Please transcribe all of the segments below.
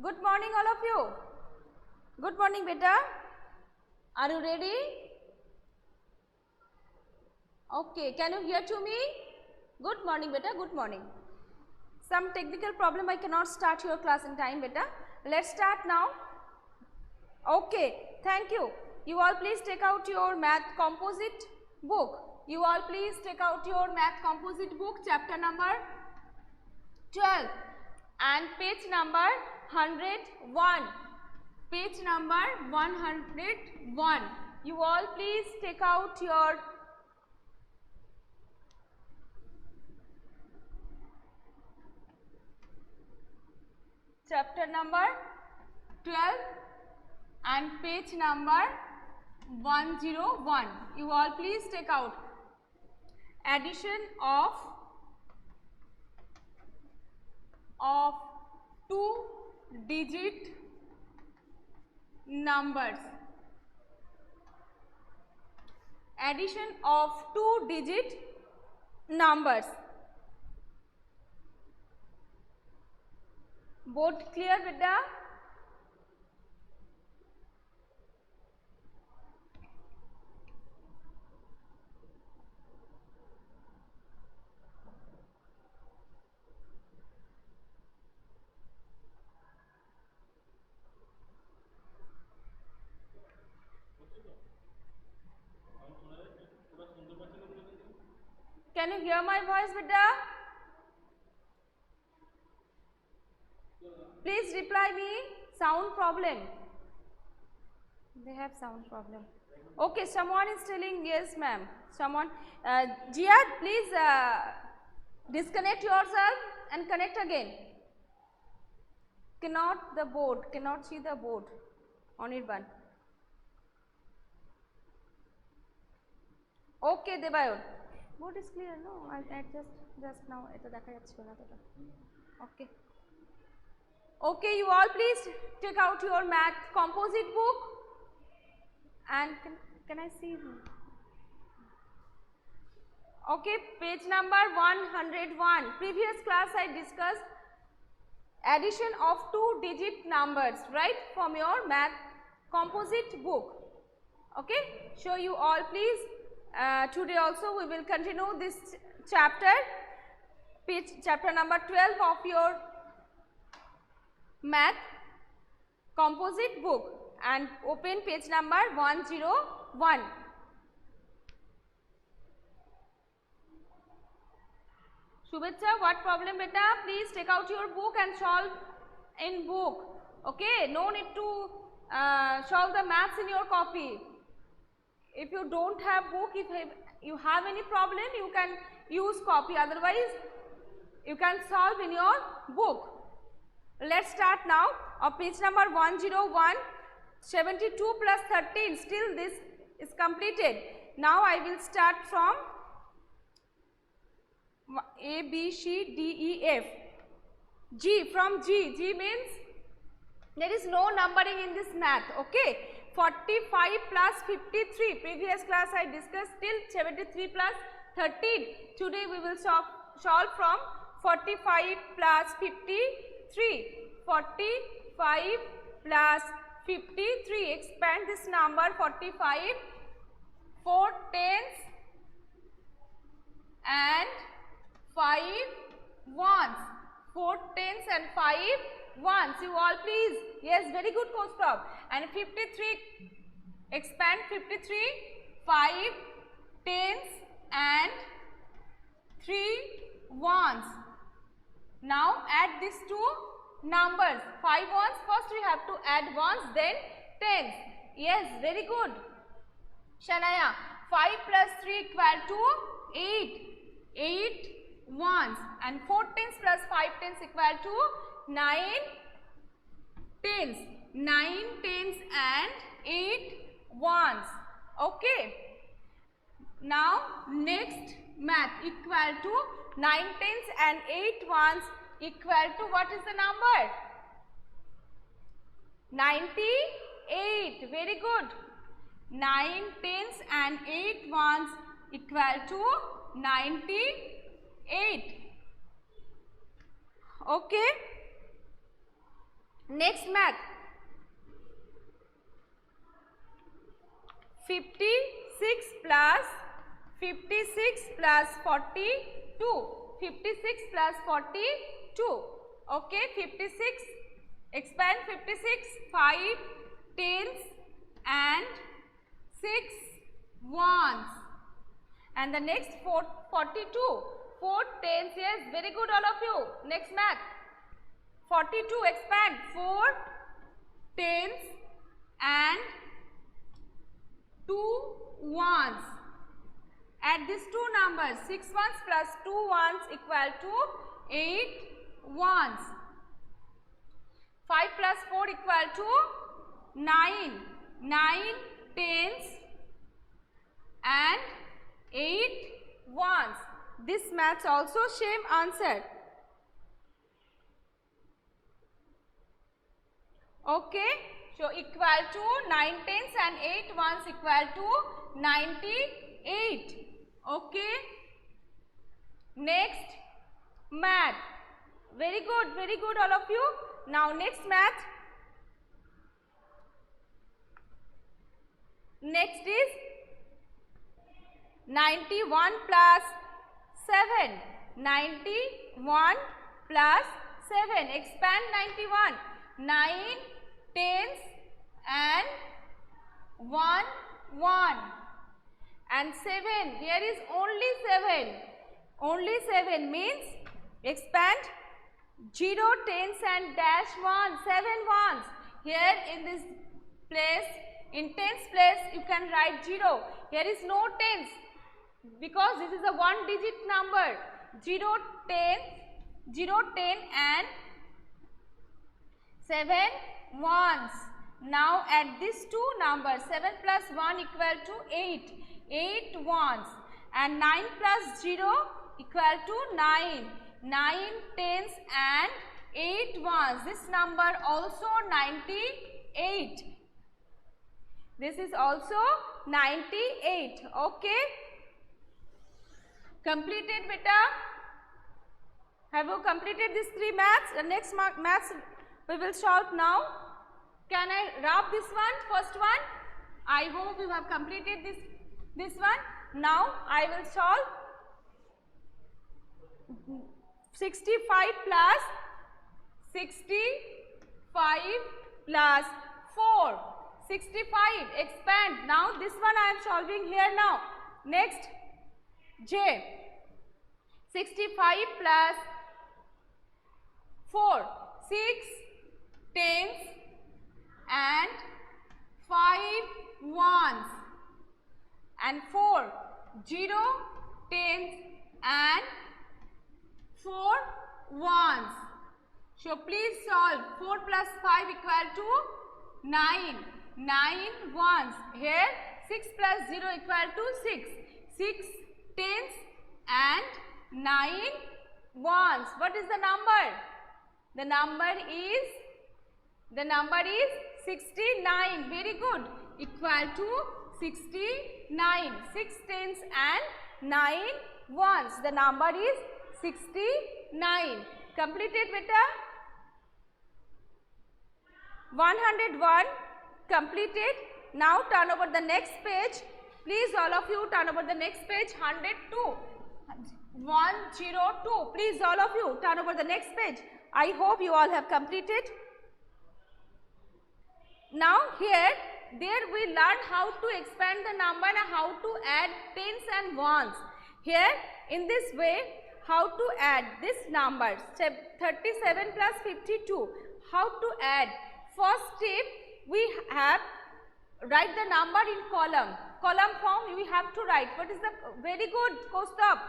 Good morning all of you. Good morning beta. Are you ready? Okay, can you hear to me? Good morning beta, good morning. Some technical problem, I cannot start your class in time beta. Let's start now. Okay, thank you. You all please take out your math composite book. You all please take out your math composite book, chapter number 12 and page number 101. Page number 101. You all please take out your chapter number 12 and page number 101. You all please take out addition of two-digit numbers. Addition of two-digit numbers. Board clear beta? Can you hear my voice beta? Please reply me. Sound problem. They have sound problem. Okay, someone is telling yes ma'am. Someone, Jihad, please disconnect yourself and connect again. Cannot the board, cannot see the board. Anirban. Okay, Debayur. Board is clear, no? I just now. Okay. Okay, you all please take out your math composite book and can I see? Okay, page number 101. Previous class I discussed addition of two-digit numbers, right, from your math composite book. Okay, so you all please today also we will continue this chapter, chapter number 12 of your math composite book and open page number 101. Shubhecha, what problem beta? Please take out your book and solve in book. Okay, no need to solve the maths in your copy. If you don't have book, if you have any problem, you can use copy. Otherwise, you can solve in your book. Let's start now. Page number 101, 72 plus 13. Still this is completed. Now I will start from A, B, C, D, E, F. G, from G. G means there is no numbering in this math. Okay. 45 plus 53. Previous class I discussed till 73 plus 13. Today we will solve from 45 plus 53. 45 plus 53. Expand this number 45. 4 tens and 5 ones. 4 tens and 5 ones. You all please. Yes, very good course prop. And 53. Expand 53. 5 tens and 3 ones. Now add these two numbers. 5 ones. First we have to add ones, then tens. Yes, very good. Shanaya. 5 plus 3 equal to 8. 8 ones. And 4 tens plus 5 tens equal to 9 tens. 9 tens and 8 ones. Okay. Now next math equal to 9 tens and 8 ones equal to what is the number? 98. Very good. 9 tens and 8 ones equal to 98. Okay. Next math. 56 plus 42. 56 plus 42. Okay, 56. Expand 56. 5 tens and 6 ones. And the next 42. 4 tens. Yes, very good all of you. Next math. 42. Expand 4 tens and 2 ones. Add these two numbers. 6 ones plus 2 ones equal to 8 ones. 5 plus 4 equal to 9. 9 tens and 8 ones. This maths also same answer. Okay. So equal to 9 tens and 8 ones equal to 98. Okay. Next math. Very good all of you. Now next math. Next is 91 plus 7. 91 plus 7. Expand 91. 9 tens and 1 and 7. Here is only 7. Only 7 means expand 0 tens and dash 1. 7 ones. Here in this place, in tens place you can write 0. Here is no tens because this is a 1 digit number. 0 10 and 7 ones. Now add these two numbers. 7 plus 1 equal to 8. 8 ones. And 9 plus 0 equal to 9. 9 tens and 8 ones. This number also 98. This is also 98. Okay. Completed beta. Have you completed these 3 maths? The next maths we will solve now. Can I rub this one? First one. I hope you have completed this one. Now I will solve 65 plus 65 plus 4. 65. Expand. Now this one I am solving here now. Next J. 65 plus 4. 6 tens and 5 ones and 4. 0 tens and 4 ones. So please solve. 4 plus 5 equal to 9. 9 ones. Here 6 plus 0 equal to 6. 6 tens and 9 ones. What is the number? The number is 69. Very good. Equal to 69. 6 tens and 9 ones. The number is 69. Completed beta? 101 completed. Now turn over the next page. Please all of you turn over the next page. 102. 102. Please all of you turn over the next page. I hope you all have completed. Now here there we learn how to expand the number and how to add tens and ones. Here in this way how to add this number 37 plus 52. How to add? First step we have write the number in column. Column form we have to write. What is the very good Kostap?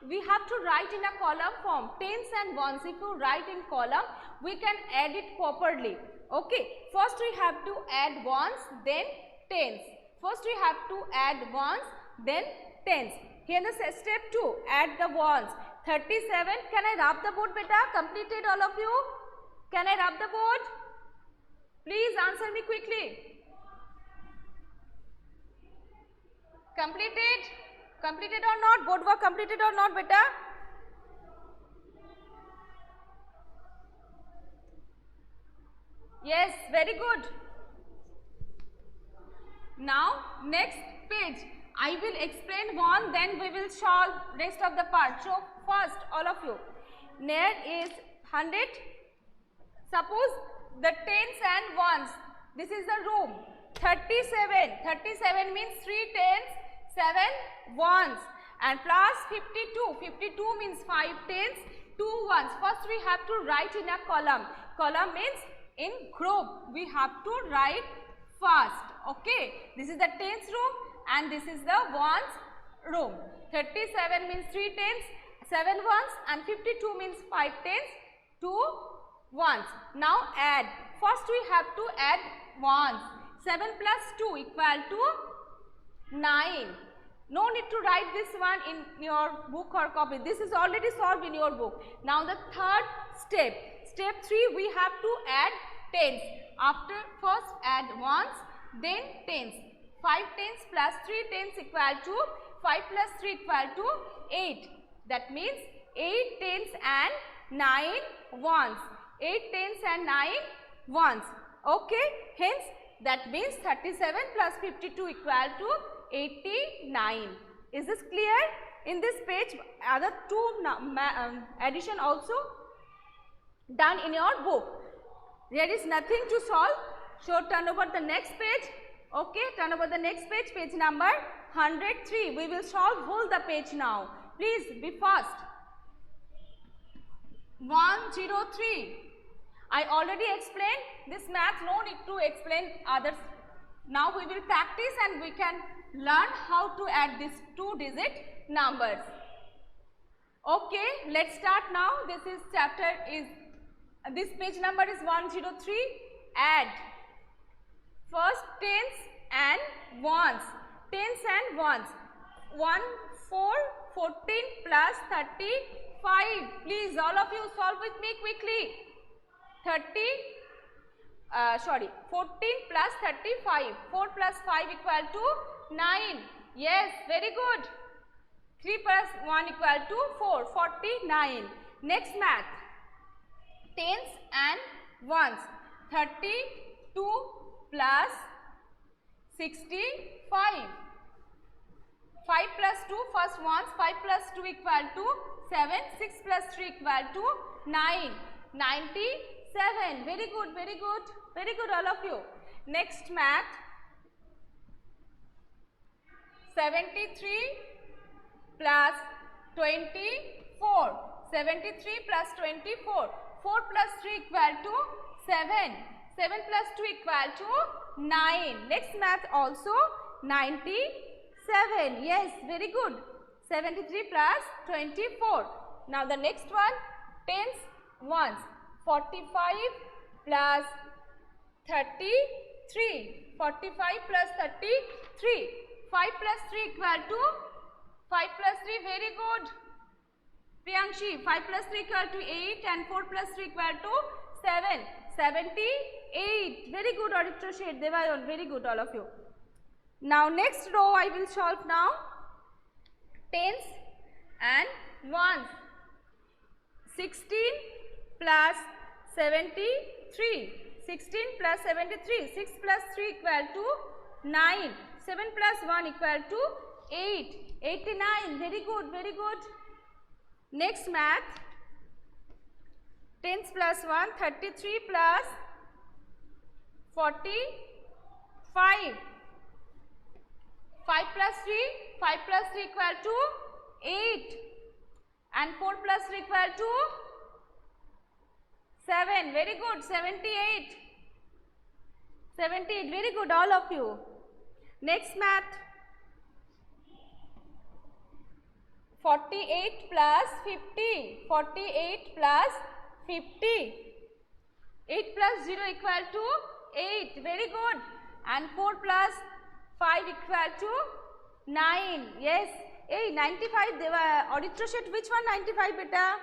We have to write in a column form. Tens and ones. If you write in column, we can add it properly. Okay. First we have to add ones, then tens. First we have to add ones, then tens. Here the step 2. Add the ones. 37. Can I rub the board beta? Completed all of you? Can I rub the board? Please answer me quickly. Completed? Completed or not? Board work completed or not beta? Yes, very good. Now next page I will explain one, then we will solve rest of the part. So first all of you, there is 100. Suppose the tens and ones, this is the room. 37, 37 means 3 tens, 7 ones, and plus 52, 52 means 5 tens, 2 ones. First we have to write in a column. Column means in group. We have to write fast. Okay, this is the tens room and this is the ones room. 37 means 3 tens, 7 ones, and 52 means 5 tens, 2 ones. Now add. First we have to add ones. 7 plus 2 equal to 9. No need to write this one in your book or copy. This is already solved in your book. Now the third step. Step 3, we have to add tens. After first add ones, then tens. 5 tens plus 3 tens equal to 5 plus 3 equal to 8. That means 8 tens and 9 ones. 8 tens and 9 ones. Okay. Hence that means 37 plus 52 equal to 89. Is this clear? In this page other two addition also done in your book. There is nothing to solve. So turn over the next page. Okay, turn over the next page, page number 103. We will solve whole the page now. Please be fast. 103. I already explained this math, no need to explain others. Now we will practice and we can learn how to add these 2-digit numbers. Okay, let's start now. This page number is 103. Add. First tens and ones. Tens and ones. 1, 4, 14 plus 35. Please all of you solve with me quickly. 14 plus 35. 4 plus 5 equal to 9. Yes, very good. 3 plus 1 equal to 4. 49. Next math. Tens and ones. 32 plus 65. 5 plus 2, first ones. 5 plus 2 equal to 7. 6 plus 3 equal to 9. 97. Very good, very good. Very good all of you. Next math. 73 plus 24. 73 plus 24. 4 plus 3 equal to 7. 7 plus 2 equal to 9. Next math also 97. Yes, very good. 73 plus 24. Now the next one, tens, ones. 45 plus 33. 45 plus 33. 5 plus 3 equal to 5 plus 3. Very good. Priyanshi, 5 plus 3 equal to 8 and 4 plus 3 equal to 7. 78. Very good, Aditya Shet, Devayon. Very good, all of you. Now next row I will solve now. Tens and ones. 16 plus 73. 16 plus 73. 6 plus 3 equal to 9. 7 plus 1 equal to 8. 89. Very good, very good. Next math. Tens plus 1. 33 plus 45. 5 plus 3. 5 plus 3 equal to 8. And 4 plus 3 equal to 7. Very good. 78. 78. Very good, all of you. Next math. 48 plus 50. 48 plus 50. 8 plus 0 equal to 8. Very good. And 4 plus 5 equal to 9. Yes. Hey, 95. Aditya Shet, which one 95 beta?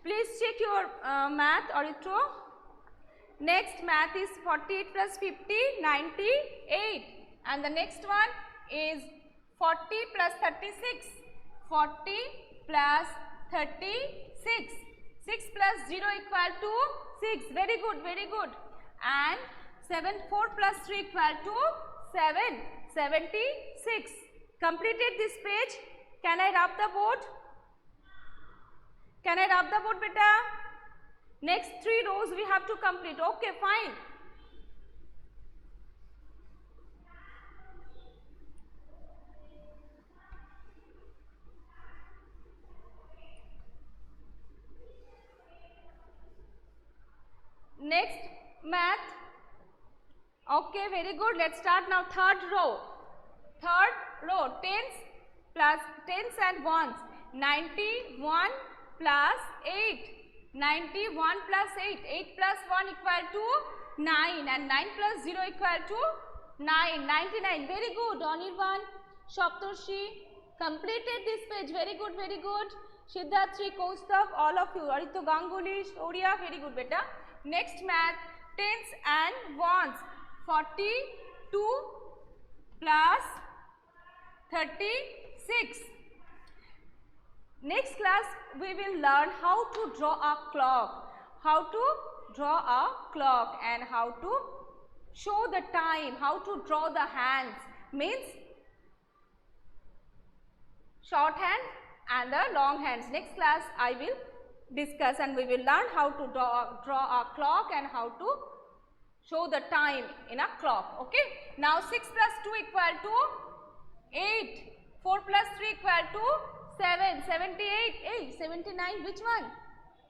Please check your math, Aditya. Next math is 48 plus 50, 98. And the next one is 40 plus 36. 40 plus 36. 6 plus 0 equal to 6. Very good, very good. And 4 plus 3 equal to 7. 76. Completed this page. Can I rub the board? Can I rub the board, beta? Next 3 rows we have to complete. Okay, fine. Next math. Okay, very good. Let's start now. Third row. Tens plus tens and ones. 91 plus 8. 91 plus 8. 8 plus 1 equal to 9. And 9 plus 0 equal to 9. 99. Very good. Anirban, Shaptarshi completed this page. Very good, very good. Siddharthi, Kaustav, all of you. Aditya Ganguly, Shoria, very good, beta. Next math, tens and ones. 42 plus 36. Next class we will learn how to draw a clock. How to draw a clock and how to show the time. How to draw the hands. Means short hand and the long hands. Next class I will discuss and we will learn how to draw a clock and how to show the time in a clock. Okay. Now 6 plus 2 equal to 8. 4 plus 3 equal to 7. 78. 79. Which one?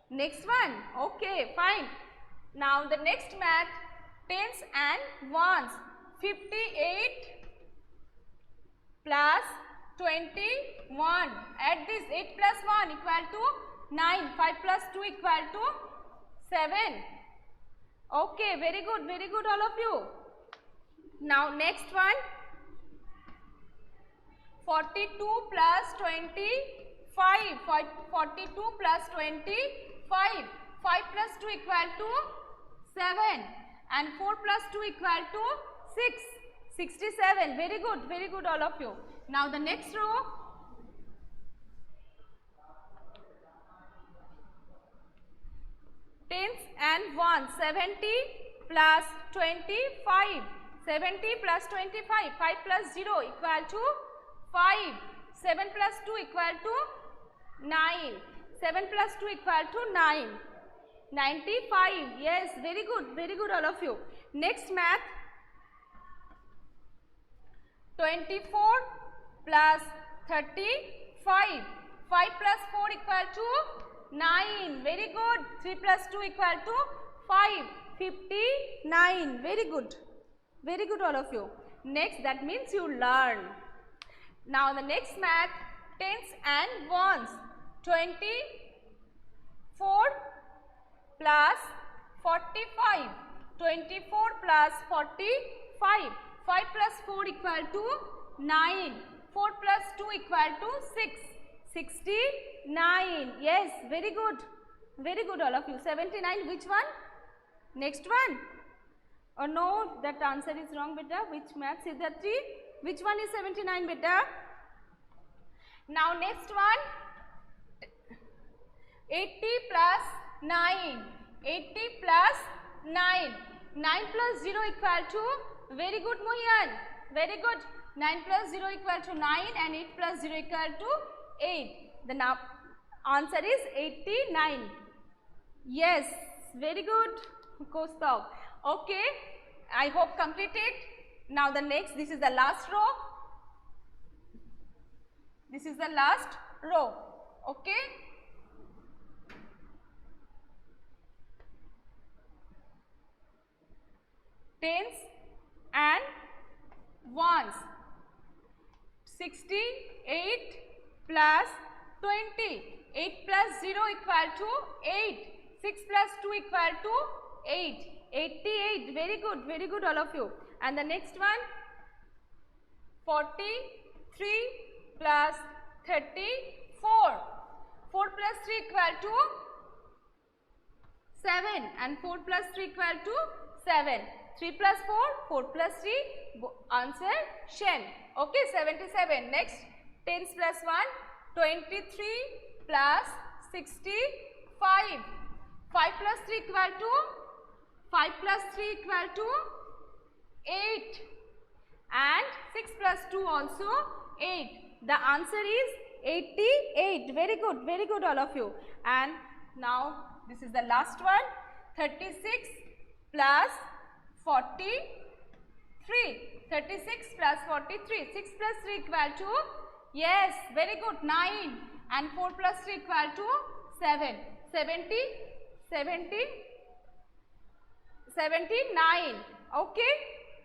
Next one. Okay, fine. Now the next math, tens and ones. 58 plus 21. Add this 8 plus 1 equal to 9. 5 plus 2 equal to 7. Okay, very good all of you. Now next one, 42 plus 25. 42 plus 25. 5 plus 2 equal to 7 and 4 plus 2 equal to 6. 67. Very good all of you. Now the next row, tens and ones. 70 plus 25. 70 plus 25. 5 plus 0 equal to 5. 7 plus 2 equal to 9. 7 plus 2 equal to 9. 95. Yes, very good all of you. Next math, 24 plus 35. 5 plus 4 equal to 9. Very good. 3 plus 2 equal to 5. 59. Very good all of you. Next, that means you learn. Now the next math, tens and ones. 24 plus 45. 24 plus 45. 5 plus 4 equal to 9. 4 plus 2 equal to 6. 69. Yes, very good all of you. 79. Which one? Next one. Oh no, that answer is wrong, beta. Which math, Siddharthi? Which one is 79, beta? Now next one, 80 plus 9. 80 plus 9. 9 plus 0 equal to, very good Mohian, very good. 9 plus 0 equal to 9 and 8 plus 0 equal to 8. The now answer is 89. Yes, very good, Kaustav. Okay, I hope completed. Now the next, this is the last row. This is the last row. Okay. Tens and ones. 68 plus 20. 8 plus 0 equal to 8. 6 plus 2 equal to 8. 88. Very good all of you. And the next one, 43 plus 34. 4 plus 3 equal to 7 and 4 plus 3 equal to 7. 3 plus 4, 4 plus 3, answer Shen. Okay, 77. Next, tens plus 1, 23 plus 64. 5. 5 plus 3 equal to 5 plus 3 equal to 8 and 6 plus 2 also 8. The answer is 88. Very good all of you. And now this is the last one. 36 plus 43. 36 plus 43. 6 plus 3 equal to, yes, very good, 9 and 4 plus 3 equal to 7. 79. Okay,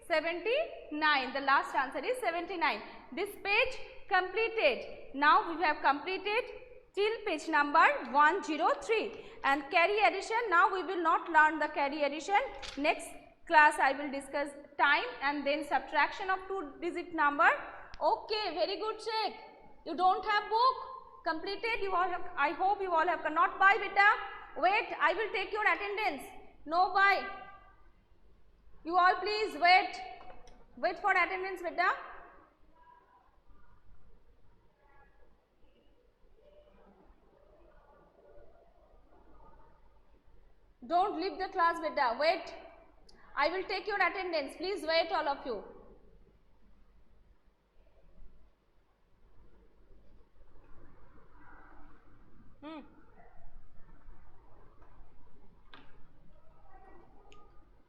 79. The last answer is 79. This page completed. Now we have completed till page number 103. And carry addition, now we will not learn the carry addition. Next class I will discuss time and then subtraction of 2-digit number. Okay, very good, check. You don't have book completed. You all have, I hope you all have, not buy beta. Wait, I will take your attendance. No buy. You all please wait. Wait for attendance beta. Don't leave the class beta. Wait. I will take your attendance. Please wait all of you.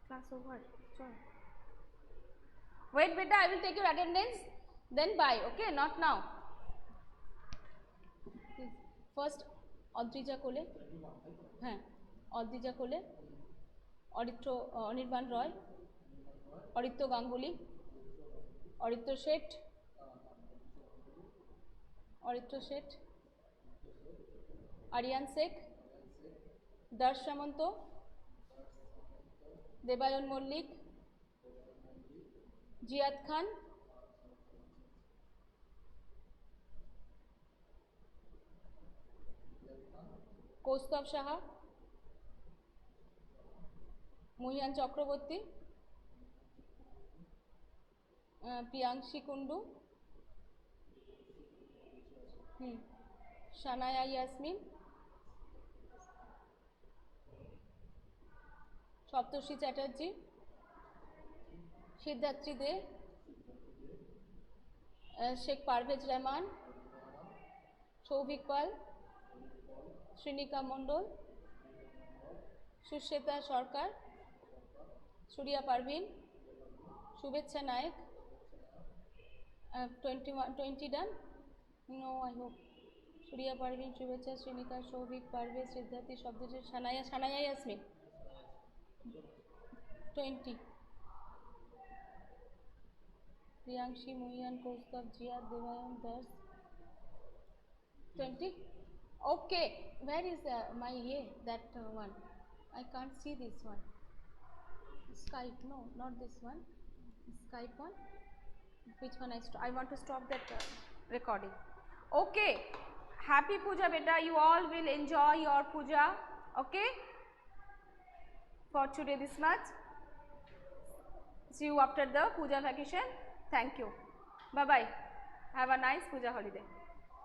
Class over. Sorry. Wait beta, I will take your attendance. Then bye. Okay, not now. First, Adrija Kole. Adrija Kole. Anirban Roy. Aditya Ganguly. Aditya Sheth. Aryan Sheikh. Darsh Samanto. Debayon Mollik. Jiyad Khan. Kaustav Shaha. Muhian Chakraborty. Priyankshi Kundu. Shanaya Yasmin. Saptoshi Chatterjee. Siddharthi De. Sheikh Parvez Rahman. Souvik Pal. Srinika Mondol. Susheta Sarkar. Surya Parveen. Shubhecha Naik. 20 done? No, I hope. Surya Parveen, Shubhecha, Srinika, Souvik, Parvez, Siddharthi, Shabdajit, Shanaya Yasmin. 20. Priyankshi, Muhian, Kaustav, Jiyad, Devayan, Darsh. 20. Okay, where is my that one? I can't see this one. Skype, no, not this one. Skype one. Which one I want to stop that recording. Okay, happy puja beta. You all will enjoy your puja. Okay, for today this much. See you after the puja vacation. Thank you. Bye bye. Have a nice puja holiday.